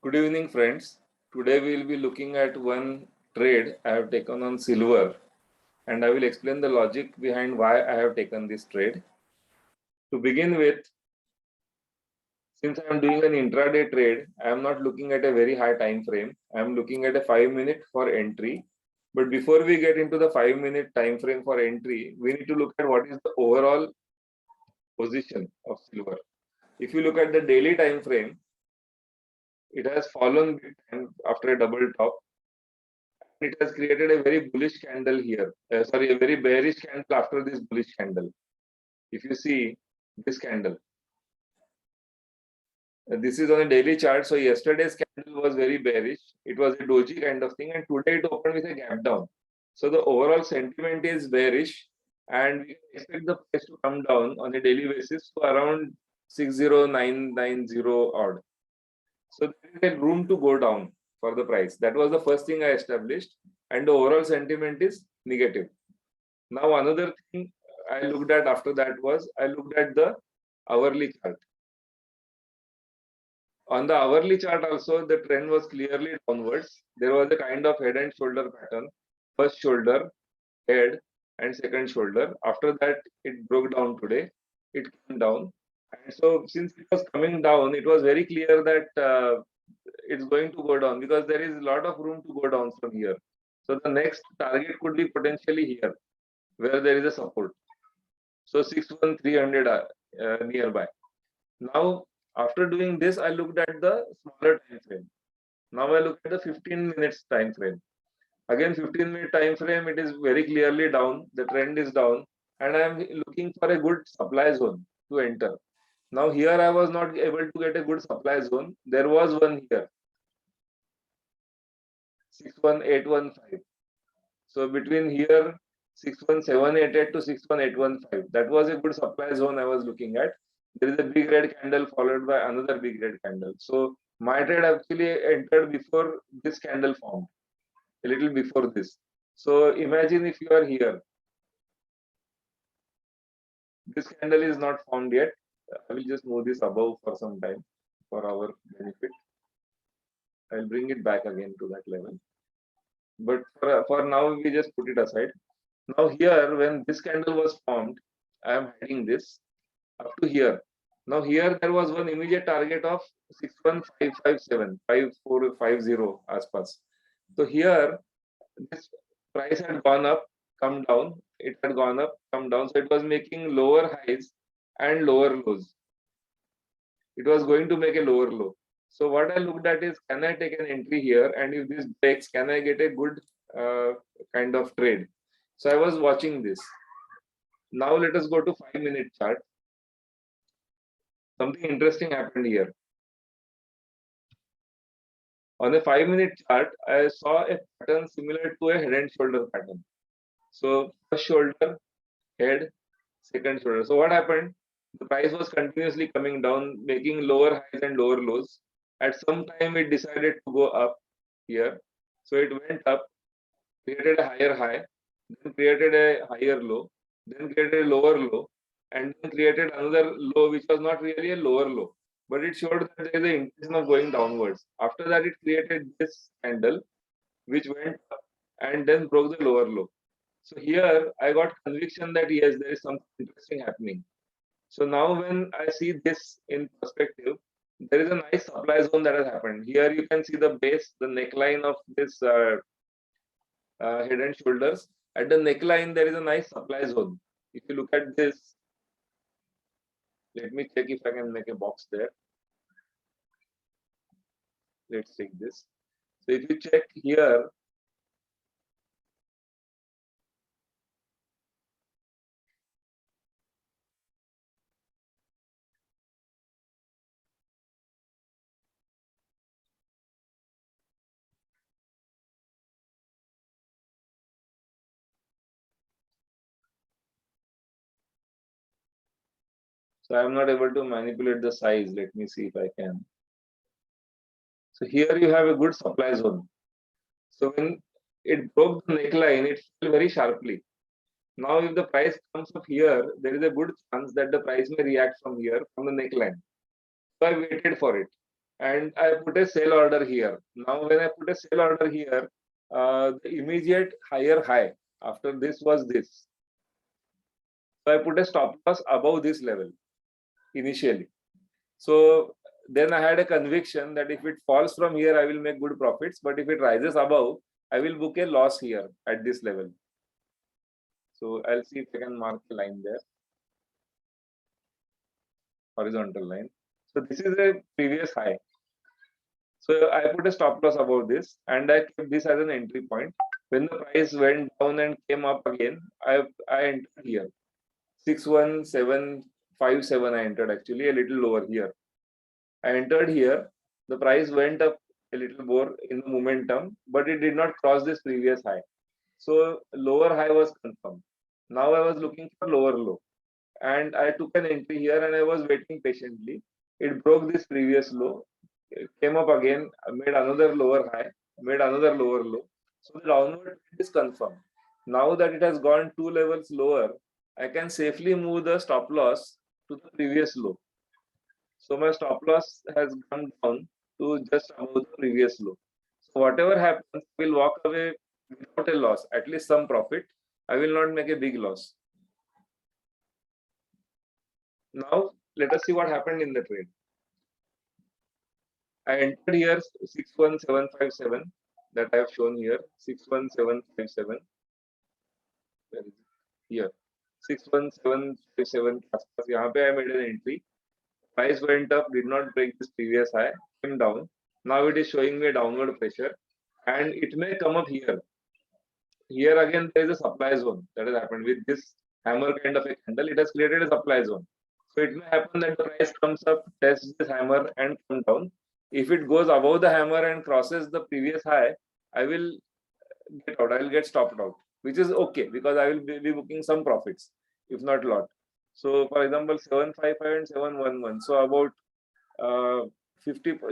Good evening, friends. Today we will be looking at one trade I have taken on silver, and I will explain the logic behind why I have taken this trade. To begin with, since I am doing an intraday trade, I am not looking at a very high time frame. I am looking at a 5-minute for entry. But before we get into the 5-minute time frame for entry, we need to look at what is the overall position of silver. If you look at the daily time frame, it has fallen big time after a double top. It has created a very bullish candle here. A very bearish candle after this bullish candle. If you see this candle, this is on a daily chart. So yesterday's candle was very bearish. It was a doji kind of thing, and today it opened with a gap down. So the overall sentiment is bearish, and we expect the price to come down on a daily basis to around 60990 odd. So there is a room to go down for the price. That was the first thing I established, and the overall sentiment is negative. Now another thing I looked at after that was I looked at the hourly chart. On the hourly chart also, the trend was clearly downwards. There was a kind of head and shoulder pattern. First shoulder, head, and second shoulder. After that, it broke down today. It came down. And so since it was coming down, it was very clear that it's going to go down because there is a lot of room to go down from here. So the next target could be potentially here, where there is a support. So 61300 nearby. Now, after doing this, I looked at the smaller time frame. Now I look at the 15 minutes time frame. Again, 15-minute time frame, it is very clearly down. The trend is down, and I am looking for a good supply zone to enter. Now here I was not able to get a good supply zone. There was one here, 61815. So between here 61788 to 61815, that was a good supply zone I was looking at. There is a big red candle followed by another big red candle. So my trade actually entered before this candle formed, a little before this. So imagine if you are here, this candle is not formed yet. I will just move this above for some time for our benefit. I'll bring it back again to that level. But for now, we just put it aside. Now here, when this candle was formed, I am hiding this up to here. Now here there was one immediate target of 61557, 5450 aspas. So here this price had gone up, come down. It had gone up, come down. So it was making lower highs and lower lows. It was going to make a lower low. So what I looked at is, can I take an entry here? And if this breaks, can I get a good kind of trade? So I was watching this. Now let us go to 5-minute chart. Something interesting happened here. On a 5-minute chart, I saw a pattern similar to a head and shoulder pattern. So first shoulder, head, second shoulder. So what happened? The price was continuously coming down, making lower highs and lower lows. At some time, it decided to go up here. So it went up, created a higher high, then created a higher low, then created a lower low, and then created another low, which was not really a lower low, but it showed that there is an intention of going downwards. After that, it created this candle, which went up and then broke the lower low. So here, I got conviction that yes, there is something interesting happening. So now when I see this in perspective, there is a nice supply zone that has happened. Here you can see the base, the neckline of this head and shoulders. At the neckline, there is a nice supply zone. If you look at this, let me check if I can make a box there. Let's take this. So if you check here, so I'm not able to manipulate the size. Let me see if I can. So here you have a good supply zone. So when it broke the neckline, it fell very sharply. Now, if the price comes up here, there is a good chance that the price may react from here, from the neckline. So I waited for it. and I put a sell order here. Now, when I put a sell order here, the immediate higher high after this was this. So I put a stop loss above this level initially. So then I had a conviction that if it falls from here, I will make good profits. But if it rises above, I will book a loss here at this level. So I'll see if I can mark a line there, horizontal line. So this is a previous high. So I put a stop loss above this and I kept this as an entry point. When the price went down and came up again, I entered here. 61757 I entered, actually a little lower here. I entered here. The price went up a little more in the momentum, but it did not cross this previous high. So lower high was confirmed. Now I was looking for lower low, and I took an entry here and I was waiting patiently. It broke this previous low, it came up again, made another lower high, made another lower low. So the downward trend is confirmed. Now that it has gone 2 levels lower, I can safely move the stop loss to the previous low. So my stop loss has gone down to just above the previous low. So whatever happens, I will walk away without a loss, at least some profit. I will not make a big loss. Now let us see what happened in the trade. I entered here 61757 that I have shown here, 61757. Where is it? Here, 61757 के आसपास यहाँ पे I made an entry. Price went up, did not break this previous high, came down. Now it is showing me a downward pressure, and it may come up here. Here again there is a supply zone that has happened with this hammer kind of a candle. It has created a supply zone. So it may happen that the price comes up, tests this hammer and come down. If it goes above the hammer and crosses the previous high, I will get out. I will get stopped out, which is okay because I will be booking some profits, if not a lot. So for example, 755 and 711. So about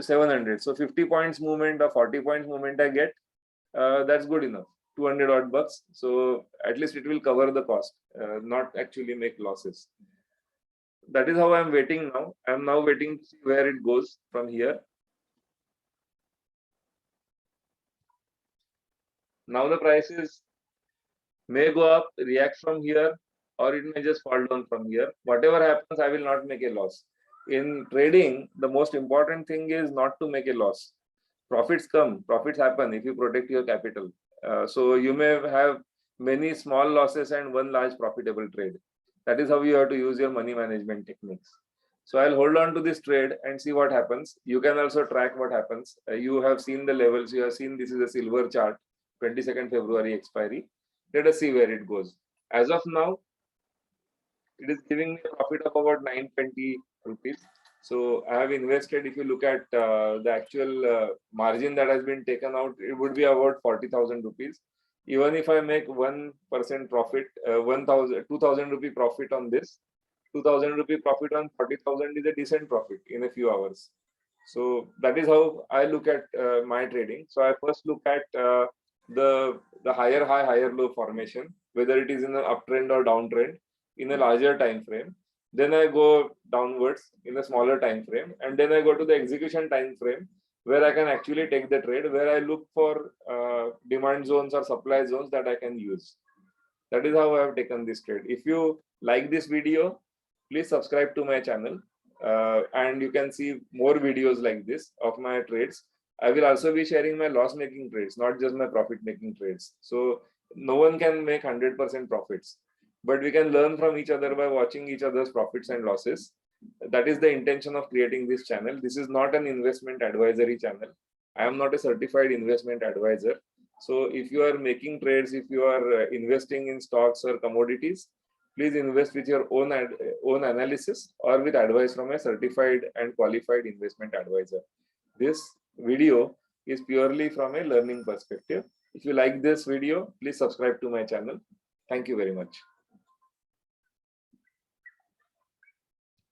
700. So 50 points movement or 40 points movement I get, that's good enough. 200 odd bucks. So at least it will cover the cost, not actually make losses. That is how I'm waiting now. I'm now waiting to see where it goes from here. Now the prices may go up, react from here, or it may just fall down from here. Whatever happens, I will not make a loss. In trading, the most important thing is not to make a loss. Profits come, profits happen if you protect your capital. So you may have many small losses and one large profitable trade. That is how you have to use your money management techniques. So I'll hold on to this trade and see what happens. You can also track what happens. You have seen the levels. You have seen this is a silver chart, 22nd February expiry. Let us see where it goes. As of now, it is giving me a profit of about 920 rupees. So I have invested, if you look at the actual margin that has been taken out, it would be about 40,000 rupees. Even if I make 1% profit, 2,000 rupee profit on this, 2,000 rupee profit on 40,000 is a decent profit in a few hours. So that is how I look at my trading. So I first look at the higher high, higher low formation, whether it is in an uptrend or downtrend in a larger time frame. Then I go downwards in a smaller time frame, and then I go to the execution time frame where I can actually take the trade, where I look for demand zones or supply zones that I can use. That is how I have taken this trade. If you like this video, please subscribe to my channel, and you can see more videos like this of my trades. I will also be sharing my loss making trades, not just my profit making trades. So no one can make 100% profits, but we can learn from each other by watching each other's profits and losses. That is the intention of creating this channel. This is not an investment advisory channel. I am not a certified investment advisor. So if you are making trades, if you are investing in stocks or commodities, please invest with your own analysis or with advice from a certified and qualified investment advisor. This video is purely from a learning perspective. If you like this video, please subscribe to my channel. Thank you very much.